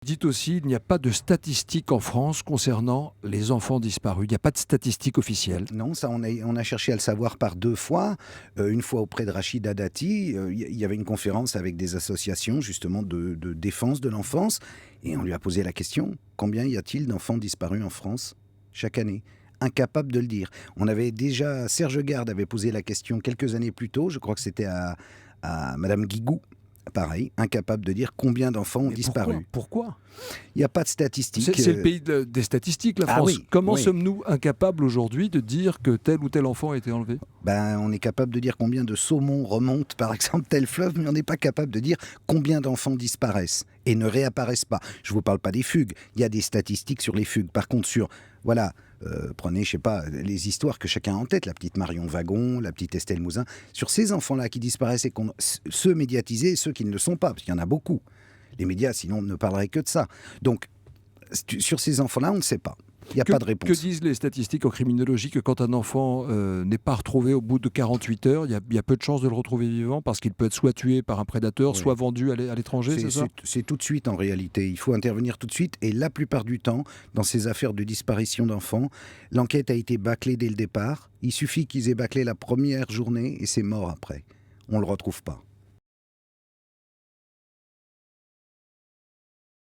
dites aussi, il n'y a pas de statistiques en France concernant les enfants disparus. Il n'y a pas de statistiques officielles. Non, ça, on a cherché à le savoir par 2 fois. Une fois auprès de Rachida Dati, il y avait une conférence avec des associations justement de défense de l'enfance, et on lui a posé la question, combien y a-t-il d'enfants disparus en France chaque année? Incapable de le dire. Serge Garde avait posé la question quelques années plus tôt, je crois que c'était à Madame Guigou. Pareil, incapable de dire combien d'enfants ont Mais disparu. pourquoi Il n'y a pas de statistiques. C'est le pays des statistiques, la Ah France. oui, Comment oui. sommes-nous incapables aujourd'hui de dire que tel ou tel enfant a été enlevé? On est capable de dire combien de saumons remontent, par exemple, tel fleuve, mais on n'est pas capable de dire combien d'enfants disparaissent et ne réapparaissent pas. Je ne vous parle pas des fugues. Il y a des statistiques sur les fugues. Par contre, prenez, je sais pas, les histoires que chacun a en tête, la petite Marion Wagon, la petite Estelle Mouzin, sur ces enfants-là qui disparaissent et ceux médiatisés et ceux qui ne le sont pas, parce qu'il y en a beaucoup. Les médias, sinon, ne parleraient que de ça. Donc, sur ces enfants-là, on ne sait pas. Il n'y a pas de réponse. Que disent les statistiques en criminologie que quand un enfant n'est pas retrouvé au bout de 48 heures, il y a peu de chances de le retrouver vivant parce qu'il peut être soit tué par un prédateur, Oui. soit vendu à l'étranger, c'est ça? C'est tout de suite en réalité. Il faut intervenir tout de suite. Et la plupart du temps, dans ces affaires de disparition d'enfants, l'enquête a été bâclée dès le départ. Il suffit qu'ils aient bâclé la première journée et c'est mort après. On ne le retrouve pas.